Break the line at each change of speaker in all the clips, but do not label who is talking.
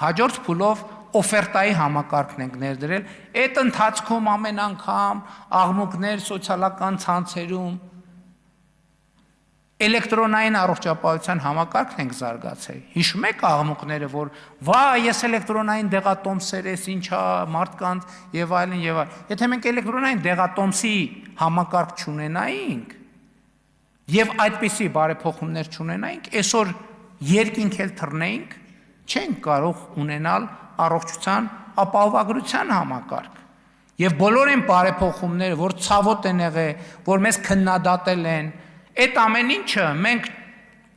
Հաջորդ փուլով օֆերտայի համակարգն ենք ներդրել, այդ ընթացքում ամեն անգամ աղմուկներ սոցիալական ցանցերում էլեկտրոնային առողջապահության համակարգն ենք զարգացել։ Հիշում եք աղմուկները, որ վա, ես էլեկտրոնային դեղատոմսեր ես, ինչա, մարդկանց եւ այլն եւ այլն։ Եթե մենք էլեկտրոնային դեղատոմսի համակարգ չունենայինք եւ այդպիսի բարեփոխումներ չունենայինք, այսօր երկինք էլ թռնեինք, չենք կարող ունենալ առողջության ապահովագրության համակարգ։ Եվ բոլոր այն բարեփոխումները, որ ցավոտ են եղել, որ մեզ քննադատել են, այդ ամեն ինչը մենք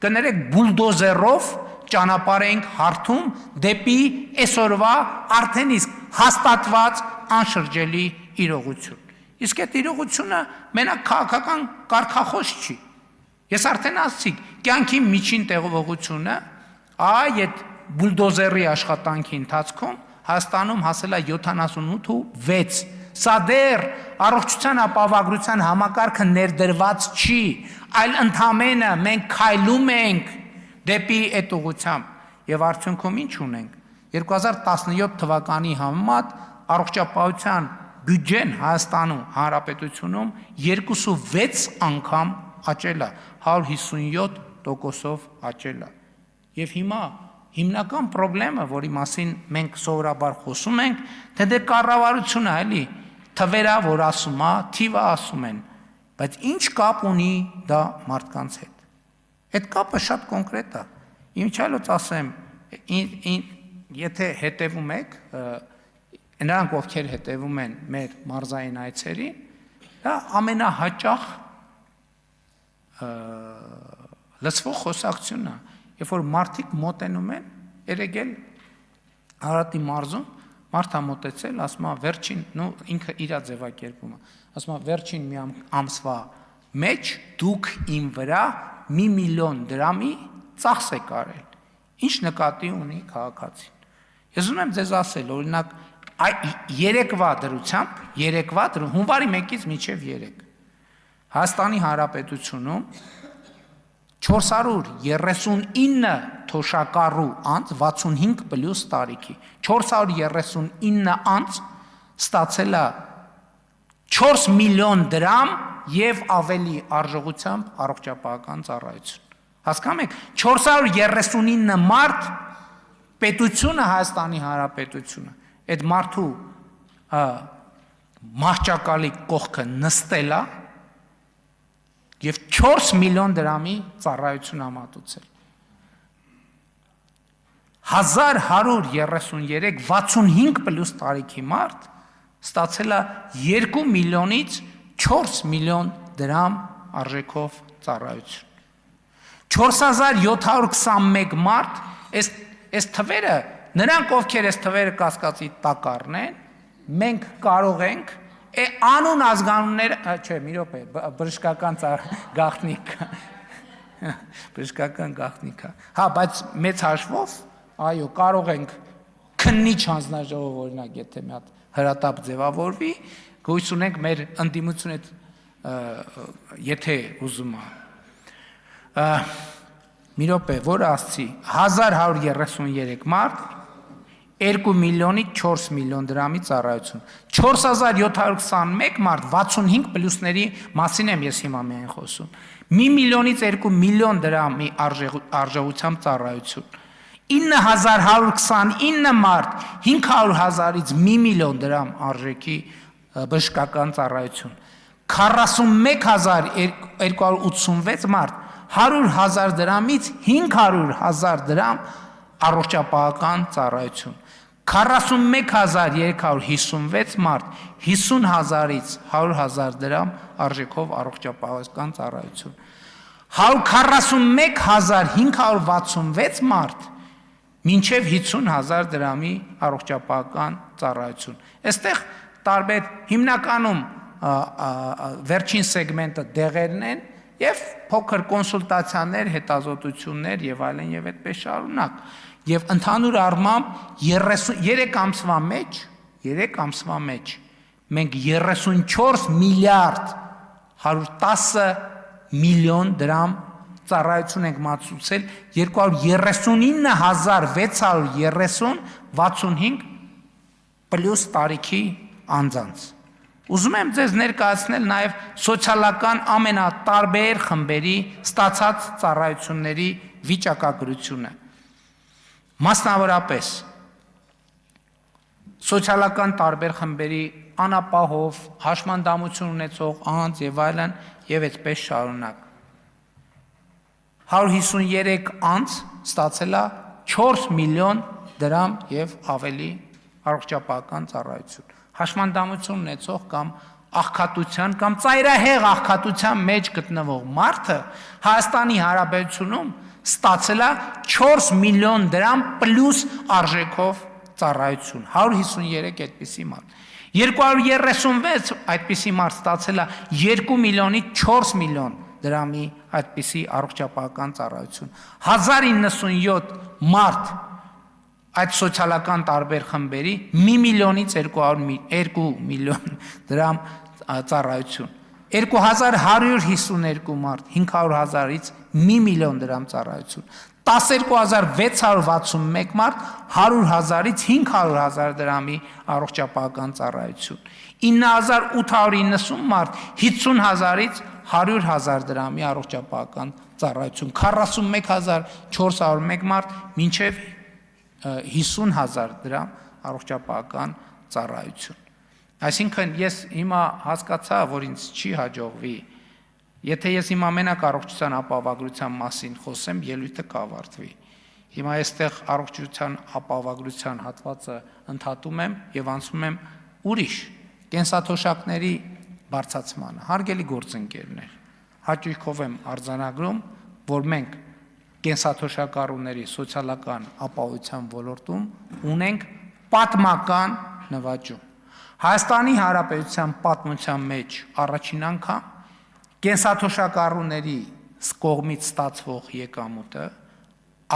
կներեք բուլդոզերով ճանապարհ ենք հարթում դեպի այսօրվա արդեն իսկ հաստատված անշրջելի իրողություն։ Իսկ այդ իրողությունը մենակ քաղաքական կարգախոս չի։ Ես արդեն ասացի, կյանքի միջին տեղողությունը այդ բուլդոզերի աշխատանքի ընթացքում Հայաստանում հասել է 78.6։ Սա դեռ առողջության ապահովագրության համակարգը ներդրված չի, այլ ընդամենը մենք քայլում ենք դեպի այդ ուղղությամբ եւ արդյունքում ինչ ունենք 2017 թվականի համեմատ առողջապահության բյուջեն Հայաստանում Հանրապետությունում 2.6 անգամ աճել է, 157%-ով աճել է։ Եվ հիմա հիմնական խնդրեմը, որի մասին մենք սովորաբար խոսում ենք, թե դե կառավարությունը էլի թվերա, որ ասում է, թիվը ասում են, բայց ինչ կապ ունի դա մարդկանց հետ։ Այդ կապը շատ կոնկրետ է։ Ինչալոց ասեմ, եթե հետևում եք, նրանք ովքեր հետևում են մեր մարզային այցերին, դա ամենահաճախ լսվող խոսակցությունն է, երբ որ մարդիկ մոտենում են, երեգել Արարատի մարզում մարդա մոտեցել, ասում է վերջին, ինքը իր ձևակերպում է, ասում է վերջին մի ամսվա մեջ դուք իմ վրա 1 միլիոն դրամի ծախս եք արել։ Ինչ նկատի ունի քաղաքացին։ Ես ուզում եմ ձեզ ասել, օրինակ, երեկվա հունվարի 1-ից մինչև 3 Հայաստանի Հանրապետությունում 439 թոշակառու անձ 65+ տարիքի 439 անձ ստացել է 4 միլիոն դրամ եւ ավելի արժողությամբ առողջապահական ծառայություն։ Հասկանում եք, 439 մարդ պետությունը Հայաստանի Հանրապետությունը այդ մարդու մահճակալի կողքը նստել է եւ 4 միլիոն դրամի ծառայություն համատուցել։ 1133 65+ տարիքի մարդ ստացել է 2 միլիոնից 4 միլիոն դրամ արժեքով ծառայություն։ 4721 մարդ, այս թվերը, նրանք ովքեր այս թվերը կասկածի տակ առնեն, մենք կարող ենք անուն ազգանուններ, չէ, մի րոպե, բժշկական գաղտնիք, բժշկական գաղտնիք, հա, բայց մեծ հաշվով, այո, կարող ենք քննիչ հանձնաժողով օրինակ, եթե մի հատ հրատապ ձևավորվի, գույս ունենք մեր ընդդիմությունը, եթե ուզում է, մի րոպե, որ ասցի, 1133 մարդ, 2 միլիոնից 4 միլիոն դրամի ծառայություն, 4721 մարդ 65+-ների մասին եմ ես հիմա միայն խոսում, 1 միլիոնից 2 միլիոն դրամի արժողությամբ ծառայություն, 9129 մարդ 500,000-ից 1 միլիոն դրամ արժեքի բժշկական ծառայություն, 41286 մարդ 100,000 դրամից 500,000 դրամ առողջապահական ծառայություն, 41356 մարդ 50,000-ից 100,000 դրամ արժեքով առողջապահական ծառայություն, 141566 մարդ մինչև 50,000 դրամի առողջապահական ծառայություն։ Այստեղ տարբեր հիմնականում վերջին սեգմենտը դեղերն են եւ փոքր կոնսուլտացիաներ, հետազոտություններ եւ այլն եւ այդպես շարունակ։ Եվ ընդհանուր առմամբ 3 ամսվա մեջ մենք 34 միլիարդ 110 միլիոն դրամ ծառայություն ենք մատուցել 239,630 65 պլյուս տարիքի անձանց։ Ուզում եմ ձեզ ներկայացնել նաև սոցիալական ամենատարբեր խմբերի ստացած ծառայությունների վիճակագրությունը։ Մասնավորապես սոցիալական տարբեր խմբերի անապահով, հաշմանդամություն ունեցող անձ եւ այլն եւ այդպես շարունակ։ 153 անձ ստացել է 4 միլիոն դրամ եւ ավելի առողջապահական ծառայություն։ Հաշմանդամություն ունեցող կամ աղքատության կամ ծայրահեղ աղքատության մեջ գտնվող մարդը Հայաստանի Հանրապետությունում ստացել է 4 միլիոն դրամ պլյուս արժեքով ծառայություն, 153 այդպիսի մարդ։ 236 այդպիսի մարդ ստացել է 2 միլիոնի 4 միլիոն դրամի այդպիսի առողջապահական ծառայություն։ 1097 մարդ այդ սոցիալական տարբեր խմբերի 1 միլիոնից 2 միլիոն դրամ ծառայություն։ 2152 մարդ 500,000-ից 1 միլիոն դրամ ծառայություն։ 12661 մարդ 100,000-ից 500,000 դրամի առողջապահական ծառայություն։ 9890 մարդ 50,000-ից 100,000 դրամի առողջապահական ծառայություն։ 41401 մարդ մինչև 50,000 դրամ առողջապահական ծառայություն։ Այսինքն ես հիմա հասկացա, որ ինձ չի հաջողվի, եթե ես իմ ամենակ առողջության ապահովագրության մասին խոսեմ, ելույթը կավարտվի։ Հիմա այստեղ առողջության ապահովագրության հատվածը ընդհատում եմ եւ անցնում եմ ուրիշ կենսաթոշակների բարձրացմանը։ Հարգելի գործընկերներ, հաճույքով եմ արձանագրում, որ մենք կենսաթոշակառուների սոցիալական ապահովության ոլորտում ունենք պատմական նվաճում։ Հայաստանի Հանրապետության պատմության մեջ առաջին անգամ կենսաթոշակառուների կողմից ստացվող եկամուտը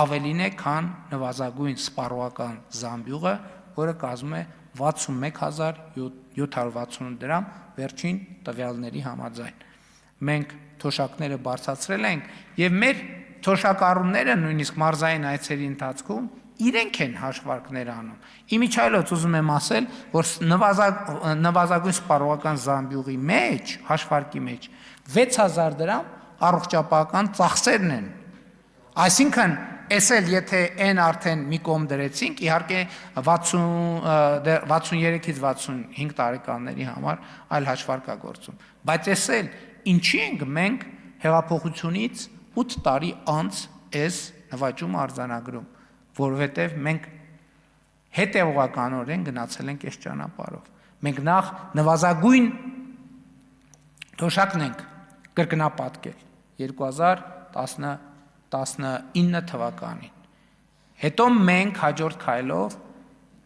ավելին է, քան նվազագույն սպառողական զամբյուղը, որը կազմում է 61760 դրամ վերջին տվյալների համաձայն։ Մենք թոշակները բարձրացրել ենք եւ մեր թոշակառուները նույնիսկ մարզային այցերի ընթացքում իրենք են հաշվարկներ անում։ Իմիջիայլոց ուզում եմ ասել, որ նվազագույն սպառողական զամբյուղի մեջ, հաշվարկի մեջ 6000 դրամ առողջապահական ծախսերն են։ Այսինքն, այս էլ եթե այն արդեն մի կողմ դրեցինք, իհարկե 63-ից 65 տարեկանների համար այլ հաշվարկ է գործում։ Բայց այս էլ ինչի ենք մենք հեղափոխությունից 8 տարի անց այս նվաճումը արձանագրում, որովհետև մենք հետևողականորեն գնացել ենք այս ճանապարհով։ Մենք նախ նվազագույն թոշակն ենք կրկնապատկել 2019 թվականին։ Հետո մենք հաջորդ քայլով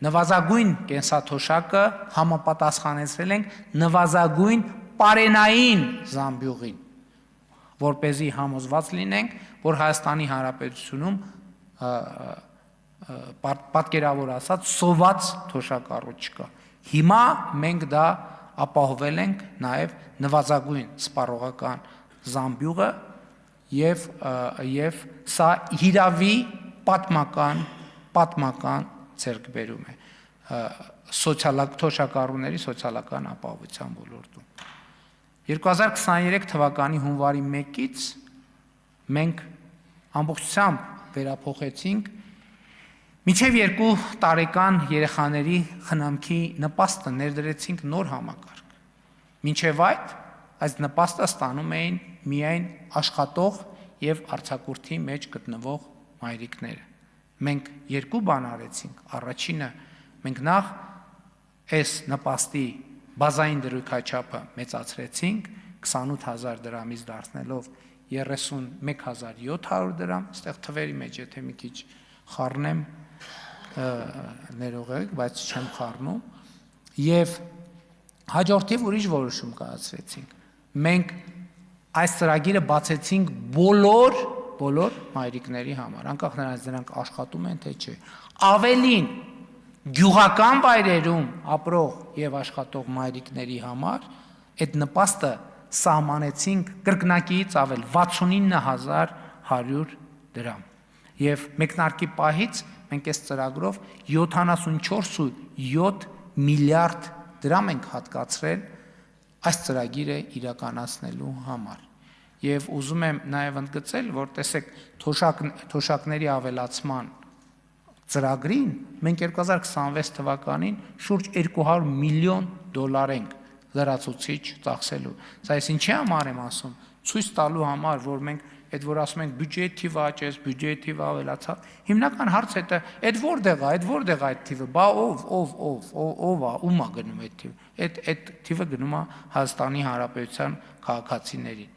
նվազագույն կենսաթոշակը համապատասխանեցրել ենք նվազագույն պարենային զամբյուղին, որպեսզի համոզված լինենք, որ Հայաստանի Հանրապետությունում պատկերավոր ասած սոված թոշակառու չկա։ Հիմա մենք դա ապահովել ենք նաև նվազագույն սպառողական զամբյուղը եւ սա հիրավի պատմական ձեռքբերում է թոշակառուների սոցիալական ապահովության ոլորտում։ 2023 թվականի հունվարի 1-ից մենք ամբողջությամբ վերափոխեցինք մինչև 2 տարեկան երեխաների խնամքի նպաստը ներդրեցինք նոր համակարգ։ Մինչև այս նպաստը ստանում էին միայն աշխատող եւ արձակուրդի մեջ գտնվող մայրիկները։ Մենք 2 բան արեցինք։ Առաջինը մենք նախ այս նպաստի բազային դրույքաչափը մեծացրեցինք 28000 դրամից դարձնելով 31700 դրամ, այստեղ թվերի մեջ եթե մի քիչ խառնեմ ներողեք, բայց չեմ խառնում, եւ հաջորդիվ ուրիշ որոշում կայացրեցինք։ Մենք այս ծրագիրը բացեցինք բոլոր մայրիկների համար, անկախ նրանից նրանք աշխատում են թե չէ։ Ավելին գյուղական վայրերում ապրող եւ աշխատող մայրիկների համար այդ նպաստը սահմանեցինք կրկնակիից ավել 69000 100 դրամ։ Եվ մեկնարկի պահից մենք այս ծրագրով 74.7 միլիարդ դրամ ենք հատկացրել այս ծրագիրը իրականացնելու համար։ Եվ ուզում եմ նաև ընդգծել, որ տեսեք, թոշակների ավելացման ծրագրին մենք 2026 թվականին շուրջ 200 միլիոն դոլար ենք լրացուցիչ ծախսելու։ Սա ես ինչի համար եմ ասում, ցույց տալու համար, որ մենք այդ որ ասում ենք բյուջեի թիվը աճեց, բյուջեի թիվը ավելացավ, հիմնական հարցը դա այդ որտեղ է այդ թիվը, բա ով է, ում է գնում այդ թիվը։ Այդ թիվը գնում է Հայաստանի Հանրապետության քաղաքացիներին։